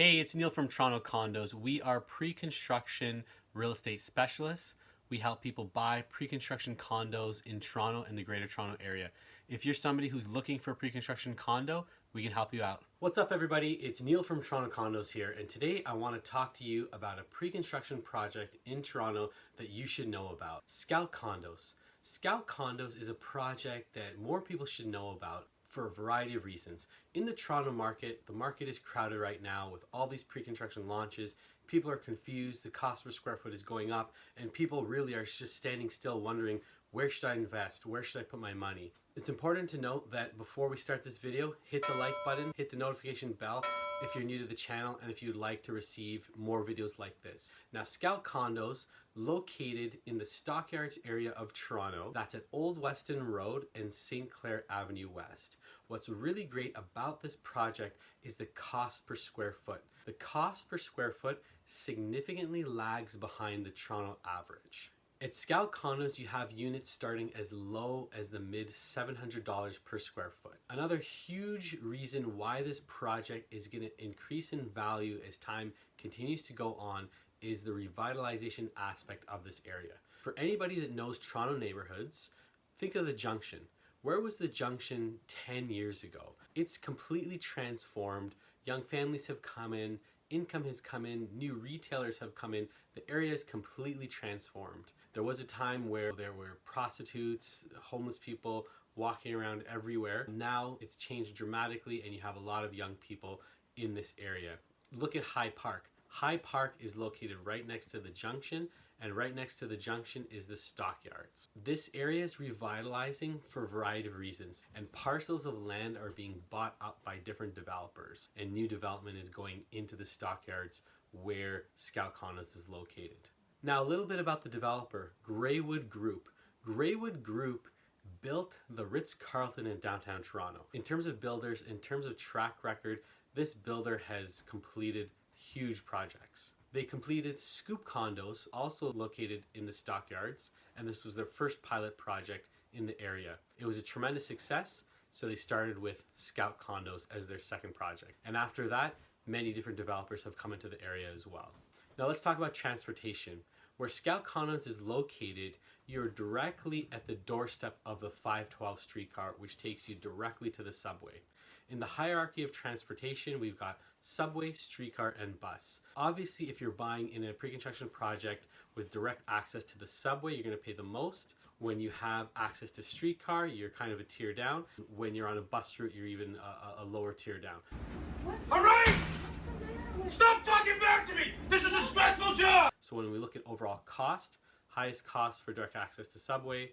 Hey, it's Neil from Toronto Condos. We are pre-construction real estate specialists. We help people buy pre-construction condos in Toronto and the Greater Toronto Area. If you're somebody who's looking for a pre-construction condo, we can help you out. What's up, everybody? It's Neil from Toronto Condos here, and today I want to talk to you about a pre-construction project in Toronto that you should know about. Scout Condos. Scout Condos is a project that more people should know about for a variety of reasons. In the Toronto market, the market is crowded right now with all these pre-construction launches. People are confused, the cost per square foot is going up, and people really are just standing still wondering, where should I invest? Where should I put my money? It's important to note that before we start this video, hit the like button, hit the notification bell if you're new to the channel and if you'd like to receive more videos like this. Now, Scout Condos, located in the Stockyards area of Toronto, that's at Old Weston Road and St. Clair Avenue West. What's really great about this project is the cost per square foot. The cost per square foot significantly lags behind the Toronto average. At Scout Condos, you have units starting as low as the mid $700 per square foot. Another huge reason why this project is going to increase in value as time continues to go on is the revitalization aspect of this area. For anybody that knows Toronto neighborhoods, think of the Junction. Where was the Junction 10 years ago? It's completely transformed. Young families have come in, income has come in, new retailers have come in. The area is completely transformed. There was a time where there were prostitutes, homeless people walking around everywhere. Now it's changed dramatically and you have a lot of young people in this area. Look at High Park. High Park is located right next to the Junction, and right next to the Junction is the Stockyards. This area is revitalizing for a variety of reasons, and parcels of land are being bought up by different developers, and new development is going into the Stockyards where Scout Condos is located. Now, a little bit about the developer, Graywood Group. Graywood Group built the Ritz Carleton in downtown Toronto. In terms of builders, in terms of track record, this builder has completed huge projects. They completed Scoop Condos, also located in the Stockyards, and this was their first pilot project in the area. It was a tremendous success, so they started with Scout Condos as their second project. And after that, many different developers have come into the area as well. Now let's talk about transportation. Where Scout Condos is located, you're directly at the doorstep of the 512 streetcar, which takes you directly to the subway. In the hierarchy of transportation, we've got subway, streetcar, and bus. Obviously, if you're buying in a pre-construction project with direct access to the subway, you're going to pay the most. When you have access to streetcar, you're kind of a tier down. When you're on a bus route, you're even a lower tier down. All right! Stop talking back to me! This is a stressful job! So when we look at overall cost, highest cost for direct access to subway,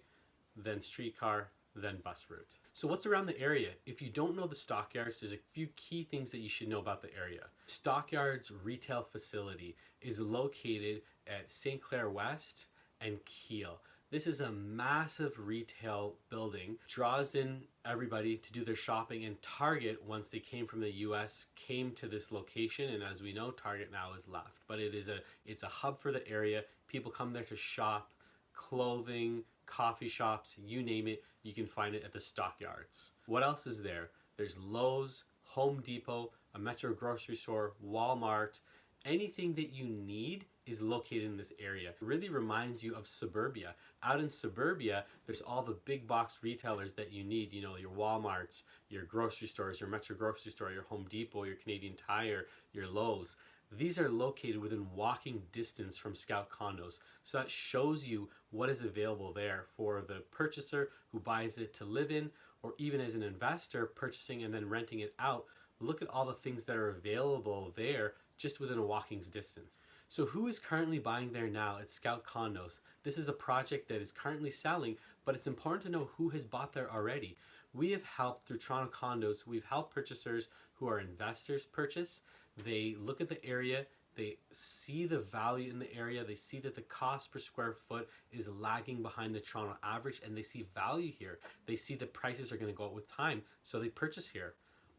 then streetcar, then bus route. So what's around the area? If you don't know the Stockyards, there's a few key things that you should know about the area. Stockyards retail facility is located at St. Clair West and Keele. This is a massive retail building, draws in everybody to do their shopping, and Target, once they came from the US, came to this location, and as we know, Target now is left. But it's a hub for the area. People come there to shop, clothing, coffee shops, you name it, you can find it at the Stockyards. What else is there? There's Lowe's, Home Depot, a Metro grocery store, Walmart. Anything that you need is located in this area. It really reminds you of suburbia. Out in suburbia, there's all the big box retailers that you need, you know, your Walmarts, your grocery stores, your Metro grocery store, your Home Depot, your Canadian Tire, your Lowe's. These are located within walking distance from Scout Condos. So that shows you what is available there for the purchaser who buys it to live in, or even as an investor purchasing and then renting it out. Look at all the things that are available there just within a walking distance. So who is currently buying there now at Scout Condos? This is a project that is currently selling, but it's important to know who has bought there already. We have helped, through Toronto Condos, we've helped purchasers who are investors purchase. They look at the area, they see the value in the area, they see that the cost per square foot is lagging behind the Toronto average, and they see value here. They see the prices are going to go up with time, so they purchase here.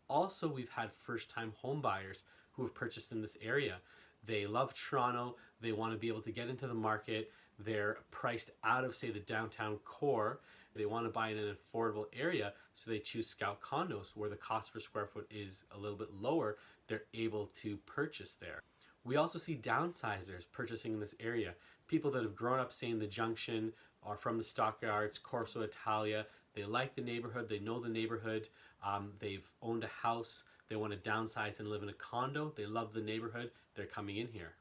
Also, we've had first-time home buyers who have purchased in this area. They love Toronto, they want to be able to get into the market, they're priced out of, say, the downtown core, They want to buy in an affordable area, so they choose Scout Condos, where the cost per square foot is a little bit lower. They're able to purchase there. We also see downsizers purchasing in this area. People that have grown up, say, in the Junction, or from the Stockyards, Corso Italia. They like the neighborhood, they know the neighborhood, they've owned a house, they want to downsize and live in a condo, they love the neighborhood, they're coming in here.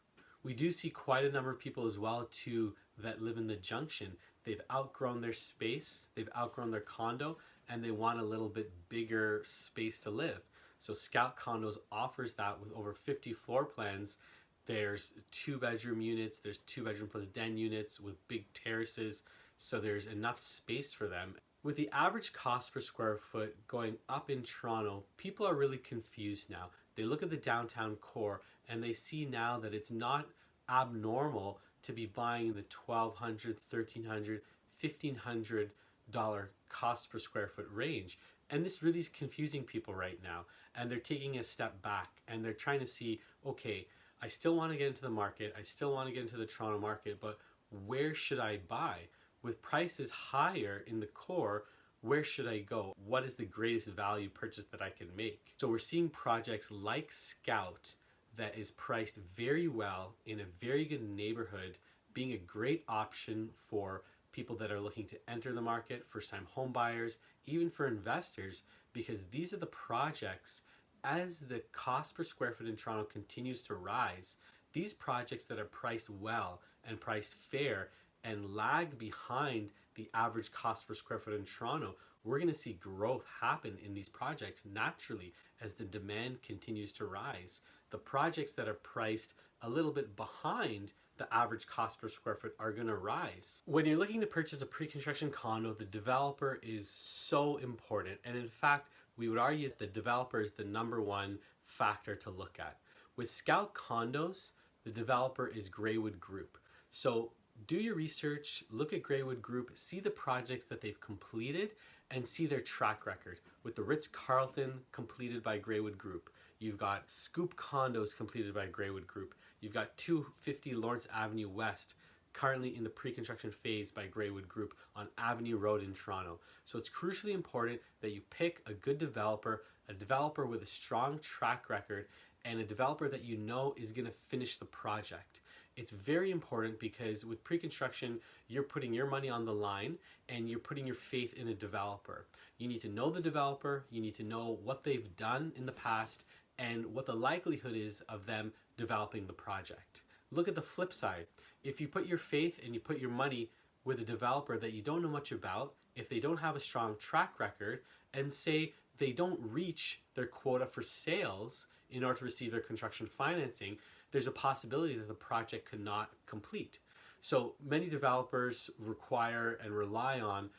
We do see quite a number of people as well too that live in the Junction. They've outgrown their space, they've outgrown their condo, and they want a little bit bigger space to live. So Scout Condos offers that with over 50 floor plans. There's 2-bedroom units, there's 2-bedroom plus den units with big terraces, so there's enough space for them. With the average cost per square foot going up in Toronto, people are really confused now. They look at the downtown core and they see now that it's not abnormal to be buying in the $1,200, $1,300, $1,500 cost per square foot range. And this really is confusing people right now. And they're taking a step back and they're trying to see, okay, I still want to get into the market, I still want to get into the Toronto market, but where should I buy? With prices higher in the core, where should I go? What is the greatest value purchase that I can make? So we're seeing projects like Scout that is priced very well in a very good neighborhood, being a great option for people that are looking to enter the market, first-time home buyers, even for investors, because these are the projects, as the cost per square foot in Toronto continues to rise, these projects that are priced well and priced fair and lag behind the average cost per square foot in Toronto, we're going to see growth happen in these projects naturally as the demand continues to rise. The projects that are priced a little bit behind the average cost per square foot are going to rise. When you're looking to purchase a pre-construction condo, the developer is so important. And in fact, we would argue that the developer is the #1 factor to look at. With Scout Condos, the developer is Graywood Group. So do your research, look at Graywood Group, see the projects that they've completed, and see their track record. With the Ritz Carleton completed by Graywood Group, you've got Scoop Condos completed by Graywood Group, you've got 250 Lawrence Avenue West currently in the pre-construction phase by Graywood Group on Avenue Road in Toronto. So it's crucially important that you pick a good developer, a developer with a strong track record, and a developer that you know is going to finish the project. It's very important because with pre-construction, you're putting your money on the line and you're putting your faith in a developer. You need to know the developer, you need to know what they've done in the past and what the likelihood is of them developing the project. Look at the flip side. If you put your faith and you put your money with a developer that you don't know much about, if they don't have a strong track record, and say they don't reach their quota for sales in order to receive their construction financing, there's a possibility that the project could not complete. So many developers require and rely on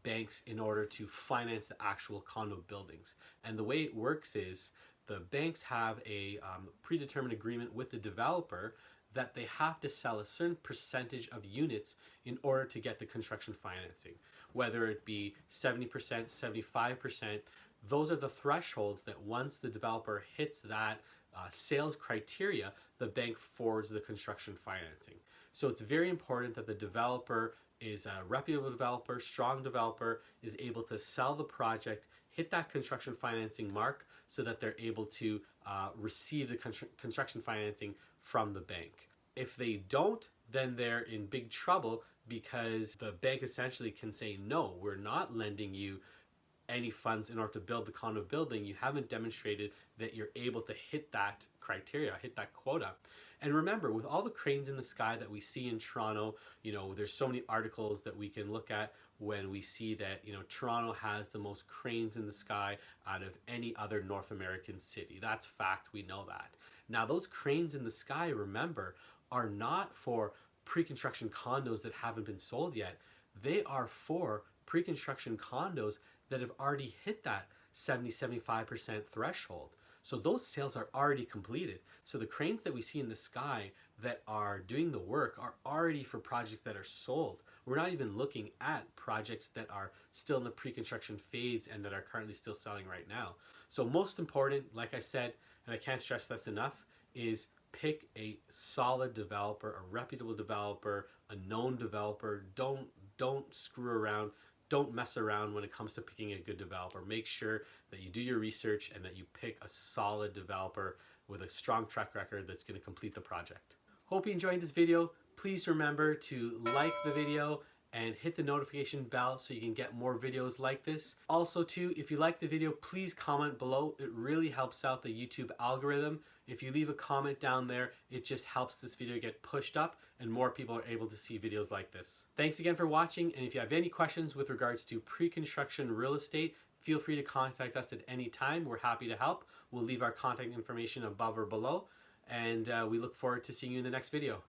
banks in order to finance the actual condo buildings. And the way it works is the banks have a predetermined agreement with the developer that they have to sell a certain percentage of units in order to get the construction financing. Whether it be 70%, 75%, those are the thresholds that once the developer hits that sales criteria, the bank forwards the construction financing. So it's very important that the developer is a reputable developer, strong developer, is able to sell the project, hit that construction financing mark so that they're able to receive the construction financing from the bank. If they don't, then they're in big trouble because the bank essentially can say, no, we're not lending you any funds in order to build the condo building. You haven't demonstrated that you're able to hit that criteria, hit that quota. And remember, with all the cranes in the sky that we see in Toronto, there's so many articles that we can look at when we see that, Toronto has the most cranes in the sky out of any other North American city. That's fact, we know that. Now, those cranes in the sky, remember, are not for pre-construction condos that haven't been sold yet. They are for pre-construction condos that have already hit that 70-75% threshold. So those sales are already completed. So the cranes that we see in the sky that are doing the work are already for projects that are sold. We're not even looking at projects that are still in the pre-construction phase and that are currently still selling right now. So most important, like I said, and I can't stress this enough, is pick a solid developer, a reputable developer, a known developer. Don't screw around. don't mess around when it comes to picking a good developer. Make sure that you do your research and that you pick a solid developer with a strong track record that's going to complete the project. Hope you enjoyed this video. Please remember to like the video and hit the notification bell so you can get more videos like this. Also too, if you like the video, please comment below. It really helps out the YouTube algorithm. If you leave a comment down there, it just helps this video get pushed up and more people are able to see videos like this. Thanks again for watching, and if you have any questions with regards to pre-construction real estate, feel free to contact us at any time. We're happy to help. We'll leave our contact information above or below, and we look forward to seeing you in the next video.